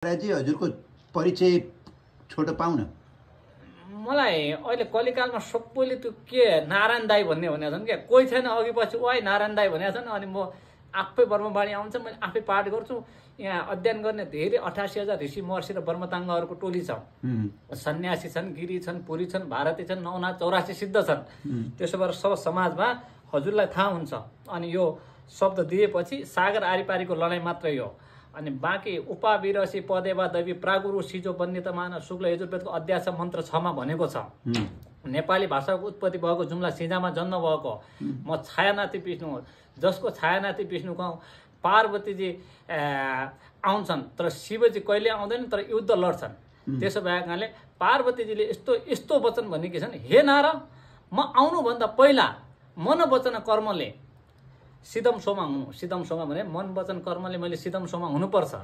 राजी हजुरको परिचय छोटो पाउन। मलाई अहिले कलिकालमा सबैले त्यो के नारायण दाई भन्ने भनेका छन् क्या, कोही छैन अघि पछि ओइ नारायण दाई भनेका छन्। अनि म आफै ब्रह्मवाणी आउँछ, मैले आफै पाठ गर्छु। यहाँ अध्ययन गर्ने धेरै 88,000 ऋषि महर्षि र ब्रह्मताङ्गहरूको टोली छ। सन्यासी छन्, गिरी छन्, पुरी छन्, भारती छन्, 984 सिद्ध छन्। त्यसो भएर सब समाजमा हजुरलाई थाहा हुन्छ। अनि यो शब्द दिएपछि सागर आरिपारीको लडाइँ मात्रै हो। अनि बाँकी उपाविरसी पदेवा दैवी प्रागुरु सिजो बन्यतमान शुक्ल यजुर्वेदको अध्याय मन्त्र 6 मा भनेको छ। नेपाली भाषाको उत्पत्ति भएको जुम्ला सिंजामा जन्म भएको म छायानाति विष्णु, जसको छायानाति विष्णुको पार्वतीजी आउँछन् तर शिवजी कहिले आउँदैन, तर युद्ध लड्छन्। त्यसो भएकाले पार्वतीजीले यस्तो वचन भनेकी छन्, हे नार, म आउनुभन्दा पहिला मन वचन कर्मले सिद्धम सोमा हुनु। सिद्धम सोमा भने मन वचन कर्मले मैले सिद्धम सोमा हुनुपर्छ।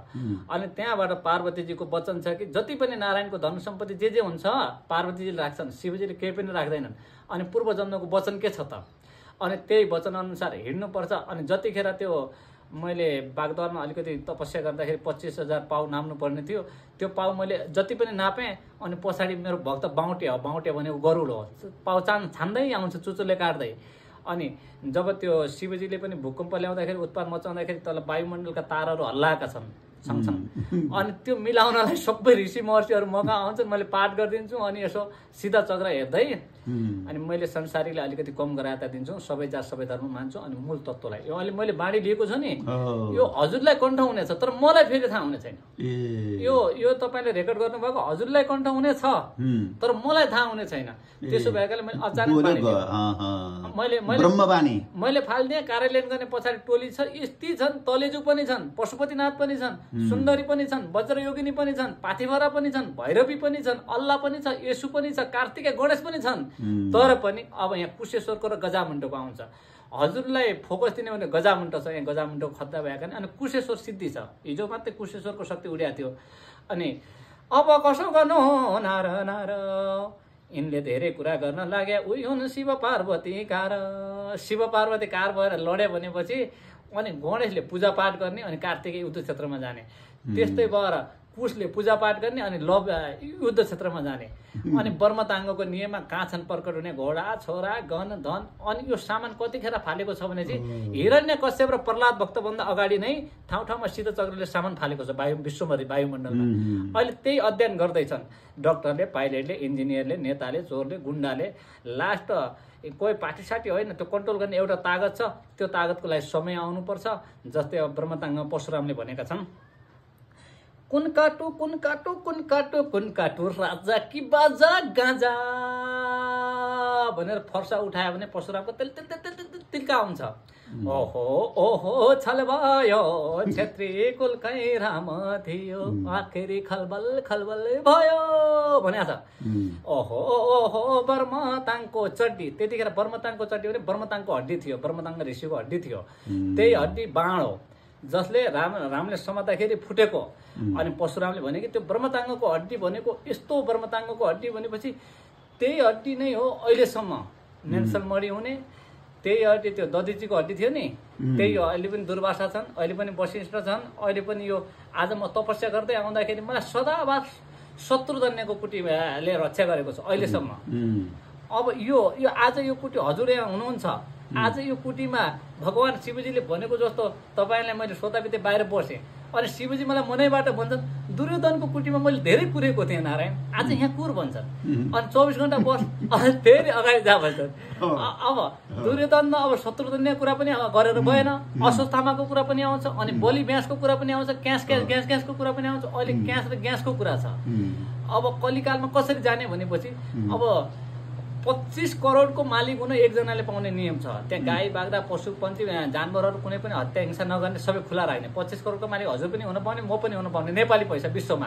अनि त्यहाँबाट पार्वतीजीको वचन छ कि जति पनि नारायणको धन सम्पत्ति जे हुन्छ पार्वतीजीले राख्छन्, शिवजीले केही पनि राख्दैनन्। अनि पूर्व जन्मको वचन के छ त? अनि त्यही वचन अनुसार हिँड्नुपर्छ। अनि जतिखेर त्यो मैले बागदरमा अलिकति तपस्या गर्दाखेरि 25,000 पाउ नाप्नु पर्ने थियो, त्यो पाउ मैले जति पनि नापेँ। अनि पछाडि मेरो भक्त बाहुटे हो, बाहुटे भनेको गरुड हो, पाउ छान्दै आउँछ चुचुले काट्दै। अनि जब त्यो शिवजीले पनि भूकम्प ल्याउँदाखेरि उत्पात मचाउँदाखेरि तल वायुमण्डलका ताराहरू हल्लाएका छन् सँगसँगै। अनि त्यो मिलाउनलाई सबै ऋषि महर्षिहरू मका आउँछन्, मैले पाठ गरिदिन्छु। अनि यसो सिधा चक्र हेर्दै अनि मैले संसारीलाई अलिकति कम गराएता दिन्छु, सबै जात सबै धर्म मान्छु। अनि मूल तत्त्वलाई यो अहिले मैले बाँडी लिएको छु नि, यो हजुरलाई कण्ठ हुनेछ, तर मलाई फेरि थाहा हुने छैन। यो तपाईँले रेकर्ड गर्नुभएको हजुरलाई कण्ठ हुनेछ, तर मलाई थाहा हुने छैन। त्यसो भएकाले मैले अचानक मैले फालिदिएँ। कार्यालय गर्ने पछाडि टोली छ, यस्ती छन्, तलेजु पनि छन्, पशुपतिनाथ पनि छन्, सुन्दरी पनि छन्, वज्रयोगिनी पनि छन्, पाथिभरा पनि छन्, भैरवी पनि छन्, अल्लाह पनि छ, येशु पनि छ, कार्तिकेय गणेश पनि छन्। तर पनि अब यहाँ कुशेश्वरको र गजामुण्डको आउँछ। हजुरलाई फोकस दिने भने गजामुण्ड छ, यहाँ गजामुण्डको खद्दा भएका अनि कुशेश्वर सिद्धि छ। हिजो मात्रै कुशेश्वरको शक्ति उड्या थियो। अनि अब कसो गर्नु नार नार, यिनले धेरै कुरा गर्न लाग्या, उही हुन् शिव पार्वती कार। शिव पार्वती कार भएर लड्यो भनेपछि अनि गणेशले पूजापाठ गर्ने, अनि कार्तिकेय युद्ध क्षेत्रमा जाने। त्यस्तै भएर कुशले पूजापाठ गर्ने अनि युद्ध क्षेत्रमा जाने। अनि ब्रह्मताङ्गको नियममा काँछन् प्रकट हुने घोडा, छोरा, गण, धन। अनि यो सामान कतिखेर फालेको छ भने चाहिँ हिरण्यकश्यप र प्रहलाद भक्तभन्दा अगाडि नै ठाउँ ठाउँमा सिद्ध चक्रले सामान फालेको छ विश्वभरि वायुमण्डलमा। अहिले त्यही अध्ययन गर्दैछन् डक्टरले, पाइलटले, इन्जिनियरले, नेताले, चोरले, गुण्डाले। लास्ट कोही पार्टीसाटी होइन, त्यो कन्ट्रोल गर्ने एउटा तागत छ। त्यो तागतको लागि समय आउनुपर्छ। जस्तै अब ब्रह्मताङ्ग परशुरामले भनेका छन्, कुन काटो कुन काटो कुन काटो कुन काटो राजा कि बाजा गाजा भनेर फर्सा उठायो भने परशुरामको तिल तिल तिल तिल तिल्का हुन्छ। ओहो ओहो छल भयो क्षेत्री कुलकै राम थियो, आखिरी खलबल खलबल भयो भनेको छ। ओहो ओहो ब्रह्मताङको चड्डी, त्यतिखेर ब्रह्मताङको चड्डी भने ब्रह्मताङको हड्डी थियो, ब्रह्मताङ ऋषिको हड्डी थियो। त्यही हड्डी बाण हो जसले रामले समात्दाखेरि फुटेको। अनि परशुरामले भने कि त्यो ब्रह्मताङ्गको हड्डी भनेको यस्तो, ब्रह्मताङ्गको हड्डी भनेपछि त्यही हड्डी नै हो अहिलेसम्म नेल्सन मणि हुने। त्यही हड्डी त्यो दधिचीको हड्डी थियो नि, त्यही हो। अहिले पनि दुर्वासा छन्, अहिले पनि वशिष्ठ छन्, अहिले पनि यो। आज म तपस्या गर्दै आउँदाखेरि मलाई सदाबार शत्रुधन्यको कुटीले रक्षा गरेको छ अहिलेसम्म। अब यो आज यो कुटी हजुर यहाँ हुनुहुन्छ, आज यो कुटीमा भगवान् शिवजीले भनेको जस्तो तपाईँलाई मैले सोताबिते बाहिर बसेँ। अनि शिवजी मलाई मनैबाट भन्छन्, दुर्योधनको कुटीमा मैले धेरै कुरेको थिएँ नारायण, आज यहाँ कुर भन्छन्। अनि 24 घण्टा बस, अनि फेरि अगाडि जा भन्छन्। अब दुर्योधन अब शत्रुधन्य कुरा पनि गरेर भएन, अश्वत्थामाको कुरा पनि आउँछ, अनि बलि व्यासको कुरा पनि आउँछ, ग्यासको कुरा पनि आउँछ। अहिले ग्यास र ग्यासको कुरा छ। अब कलिकालमा कसरी जाने भनेपछि अब 25 करोडको मालिक हुन एकजनाले पाउने नियम छ। त्यहाँ गाई बाख्रा पशु पन्छी जानवरहरू कुनै पनि हत्या हिंसा नगर्ने, सबै खुला राख्ने। 25 करोडको मालिक हजुर पनि हुन पाउने, म पनि हुन पाउने, नेपाली पैसा विश्वमा।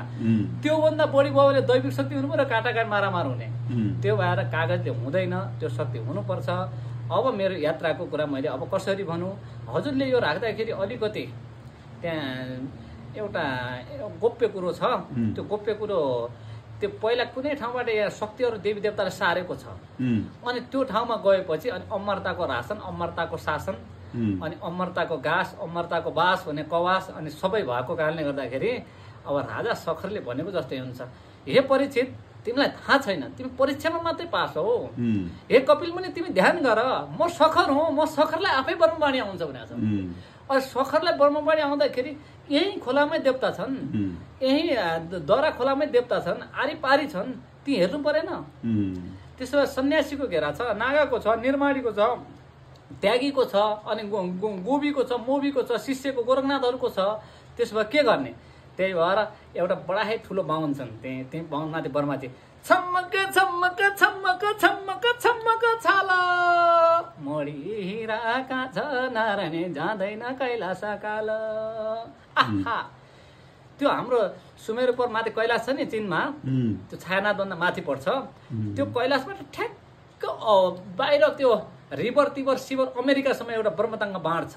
त्योभन्दा बढी भयो भने दैविक शक्ति हुनु पर्यो, काटाकाट मारामार हुने। त्यो भएर कागजले हुँदैन, त्यो शक्ति हुनुपर्छ। अब मेरो यात्राको कुरा मैले अब कसरी भनौँ, हजुरले यो राख्दाखेरि अलिकति त्यहाँ एउटा गोप्य कुरो छ। त्यो गोप्य कुरो त्यो पहिला कुनै ठाउँबाट यहाँ शक्तिहरू देवी देवताले सारेको छ। अनि त्यो ठाउँमा गएपछि अनि अमरताको राशन, अमरताको शासन, अनि अमरताको गास, अमरताको बास भन्ने कवास, अनि सबै भएको कारणले गर्दाखेरि अब राजा सखरले भनेको जस्तै हुन्छ, हे परीक्षित तिमीलाई थाहा छैन, तिमी परीक्षामा मात्रै पास हो। हे कपिल मुनि तिमी ध्यान गर, म सखर हुँ, म सखरलाई आफै ब्रह्मवाणी आउँछ भनेको छ। अनि सखरलाई ब्रह्मवाणी आउँदाखेरि यही खोलामै देवता छन्, यही दरा खोलामै देवता छन्, आरिपारी छन्, ती हेर्नु परेन। त्यसो भए सन्यासीको घेरा छ, नागाको छ, निर्माणीको छ, त्यागीको छ, अनि गोबीको छ, मोबीको छ, शिष्यको गोरखनाथहरूको छ। त्यसो भए के गर्ने? त्यही भएर एउटा बडाै ठुलो बाहुन छन्, त्यही बाहुनमाथि बर्माथि छम्मक छम्मक छम्मक छम्मक छम्मक छाल मडी हिराका छ नारायणी जाँदैन कैलाश काल। आहा, त्यो हाम्रो सुमेरुपर माथि कैलाश छ नि चिनमा, त्यो छायानाथभन्दा माथि पर्छ। त्यो कैलाशबाट ठ्याक्क बाहिर त्यो रिभर तिबर सिभर अमेरिकासम्म एउटा ब्रह्मताङ्ग बाँड छ।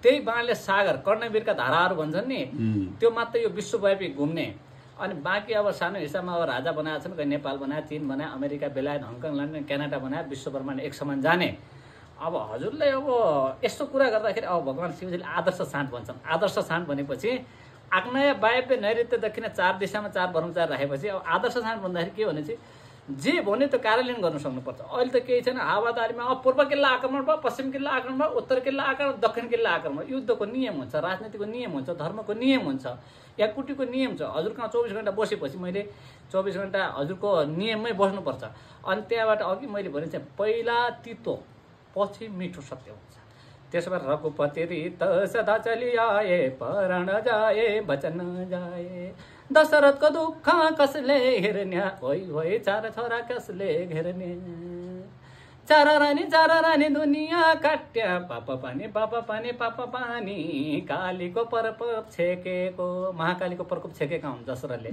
त्यही बाँडले सागर कर्णवीरका धाराहरू भन्छन् नि, त्यो मात्रै यो विश्वव्यापी घुम्ने। अनि बाँकी अब सानो हिसाबमा अब राजा बनाएको छन्, कहीँ नेपाल बनायो, चीन बनायो, अमेरिका, बेलायत, हङकङ, लन्डन, क्यानाडा बनायो, विश्वब्रह्माण्ड एक समान जाने। अब हजुरलाई अब यस्तो कुरा गर्दाखेरि अब भगवान् शिवजीले आदर्श साँठ भन्छन्। आदर्श साँठ भनेपछि आग्नेय वायव्य नैऋत्य दक्षिण 4 दिशामा 4 ब्रह्मचारी राखेपछि अब आदर्श साँठ भन्दाखेरि के भने चाहिँ जे भन्यो त्यो कार्यान्वयन गर्न सक्नुपर्छ। अहिले त केही छैन, हावादारीमा अब पूर्व किल्ला आक्रमण भयो, पश्चिम किल्ला आक्रमण भयो, उत्तर किल्ला आक्रमण, दक्षिण किल्ला आक्रमण। युद्धको नियम हुन्छ, राजनीतिको नियम हुन्छ, धर्मको नियम हुन्छ, या कुटीको नियम छ। हजुर कहाँ 24 घण्टा बसेपछि मैले 24 घण्टा हजुरको नियममै बस्नुपर्छ। अनि त्यहाँबाट अघि मैले भने चाहिँ पहिला तितो पछि मिठो सत्य हुन्छ। त्यसो भए रघुपति रित सदा चली आए, परण जाए वचन जाए, दशरथको दुःख कसले हेर्ने, होइ होइ 4 छोरा कसले घेर्ने, 4 रानी दुनियाँ काट्या, पाप पानी पाप पानी, कालीको प्रकोप छेकेको, महाकालीको प्रकोप छेकेका हुन् दशरथले।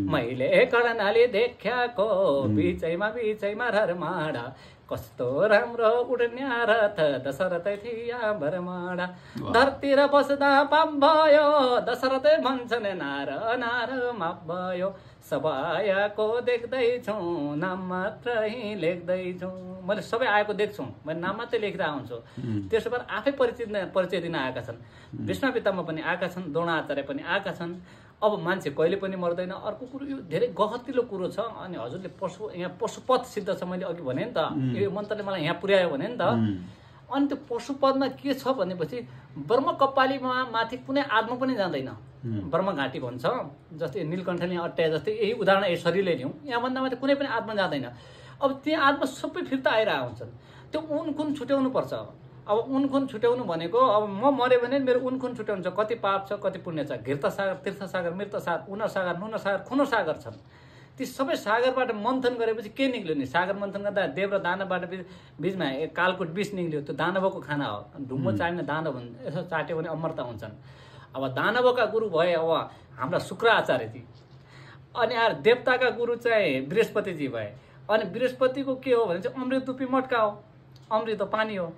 मैले कर्णले देख्याको बिचैमा ररमाडा, कस्तो राम्रो उड्ने रथ दशरथै थिया भरमाडा, धरती र बस्दा पाप भयो, दशरथै भन्छन् नार नार माप भयो, सबै देख्दैछु नाम मात्रै लेख्दैछु। मैले सबै आएको देख्छु, मैले नाम मात्रै लेखेर आउँछु। त्यसो भएर आफै परिचय दिन आएका छन्। विष्णुपितामा पनि आएका छन्, द्रोणाचार्य पनि आएका छन्। अब मान्छे कहिले पनि मर्दैन। अर्को कुरो यो धेरै गहतिलो कुरो छ। अनि हजुरले यहाँ पशुपथ सिद्ध छ, मैले अघि भने नि त, यो मन्त्रले मलाई यहाँ पुर्यायो भने नि त। अनि त्यो पशुपथमा के छ भनेपछि ब्रह्म कपालीमा माथि कुनै आत्मा पनि जाँदैन, ब्रह्मघाटी भन्छ। जस्तै नीलकण्ठले अट्याए जस्तै यही उदाहरण यसरीले लिउँ, यहाँभन्दा माथि कुनै पनि आत्मा जाँदैन। अब त्यहाँ आत्मा सबै फिर्ता आइरहेको हुन्छन्। त्यो उन खुन छुट्याउनु पर्छ। अब उन खुन छुट्याउनु भनेको अब म मऱ्यो भने मेरो उन खुन छुट्याउनु छ। कति पाप छ, कति पुण्य छ। घृत सागर, तीर्थ सागर, मृत सागर, उन सागर, नुन सागर, खुन सागर छन्। ती सबै सागरबाट मन्थन गरेपछि के निक्ल्यो नि? सागर मन्थन गर्दा देव र दानवबाट बिचमा कालकुट विष निक्ल्यो। त्यो दानवको खाना हो। ढुङ्गो चाट्ने दानव भन्छ, यसो चाट्यो भने अमरता हुन्छन्। अब दानवका गुरु भए अब हाम्रा शुक्राचार्यजी, अनि देवताका गुरु चाहिँ बृहस्पतिजी भए। अनि बृहस्पतिको के हो भने चाहिँ अमृत रूपी मटका हो, अमृत हो, पानी हो।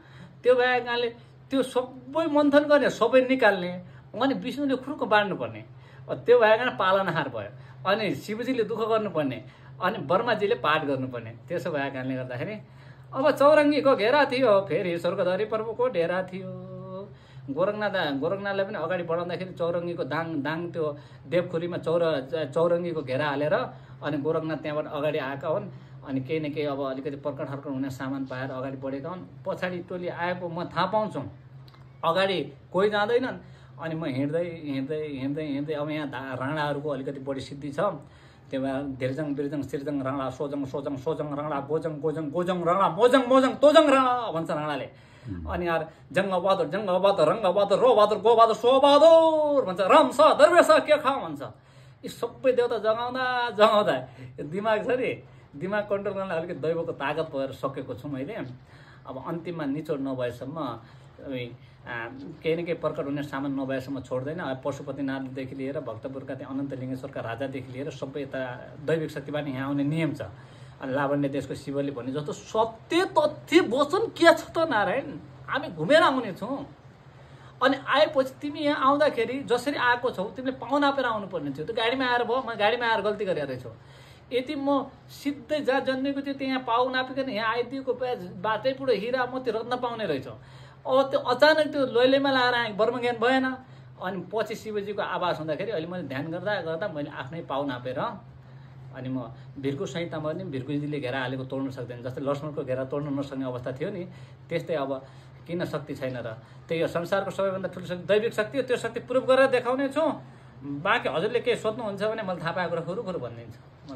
त्यो भएकाले त्यो सबै मन्थन गर्ने, सबै निकाल्ने, अनि विष्णुले खुर्क बाँड्नुपर्ने। त्यो भएकाले पालनहार भयो। अनि शिवजीले दुःख गर्नुपर्ने, अनि ब्रह्माजीले पाठ गर्नुपर्ने। त्यसो भएका कारणले गर्दाखेरि अब चौरङ्गीको घेरा थियो, फेरि स्वर्गधरी प्रभुको डेरा थियो। गोरखनाथलाई पनि अगाडि बढाउँदाखेरि चौरङ्गीको दाङ त्यो देवखुरीमा चौरङ्गीको घेरा हालेर अनि गोरखनाथ त्यहाँबाट अगाडि आएका हुन्। अनि केही न केही अब अलिकति पर्कट हर्कट हुने सामान पाएर अगाडि बढेका हुन्। पछाडि टोली आएको म थाहा पाउँछु, अगाडि कोही जाँदैनन्। अनि म हिँड्दै अब यहाँ राणाहरूको अलिकति बढी सिद्धि छ। त्यो भएर धेरजङ बिरजङ सिरजङ राणा सोजङ राणा गोजङ राणा मोजङ तोजङ राणा भन्छ राणाले। अनि जङ्ग बहादुर रङ्ग बहादुर रो बहादुर गो बहादुर सो बहादुर भन्छ। राम स दरवेश के खा भन्छ। यी सबै देवता जगाउँदा दिमाग छ नि, दिमाग कन्ट्रोल गर्नलाई अलिकति दैवको तागत भएर सकेको छु मैले। अब अन्तिममा निचोड नभएसम्म केही न केही प्रकट हुने सामान नभएसम्म छोड्दैन। पशुपतिनाथदेखि लिएर भक्तपुरका त्यहाँ अनन्तलिङ्गेश्वरका राजादेखि लिएर सबै यता दैविक शक्तिबाट यहाँ आउने नियम छ। अनि लावण्य देशको शिवले भने जस्तो सत्य तथ्य वचन के छ त नारायण, हामी घुमेर आउने छौँ। अनि आएपछि तिमी यहाँ आउँदाखेरि जसरी आएको छौ तिमीले पाहुना नापेर आउनुपर्ने थियो। त्यो गाडीमा आएर भयो, म गाडीमा आएर गल्ती गरेर रहेछु। यदि म सिधै जहाँ जन्मेको थियो त्यहाँ पाउ नापिकन यहाँ आइदिएको बाटै पुरो हिरा मोती रत्न पाउने रहेछ। अब त्यो अचानक त्यो लैलेमा लाएर आए ब्रह्मज्ञान भएन। अनि पछि शिवजीको आवाज हुँदाखेरि अहिले मैले ध्यान गर्दा गर्दा मैले आफ्नै पाउ नापेर अनि म भिरको संहितामा पनि भिरकुजीले घेरा हालेको तोड्न सक्दैन, जस्तै लक्ष्मणको घेरा तोड्न नसक्ने अवस्था थियो नि, त्यस्तै अब किन शक्ति छैन र? त्यही हो संसारको सबैभन्दा ठुलो शक्ति दैविक शक्ति हो। त्यो शक्ति प्रुभ गरेर देखाउने छु। बाँकी हजुरले केही सोध्नुहुन्छ भने मैले थाहा पाएको कुरा खुरुखुरु भनिदिन्छु।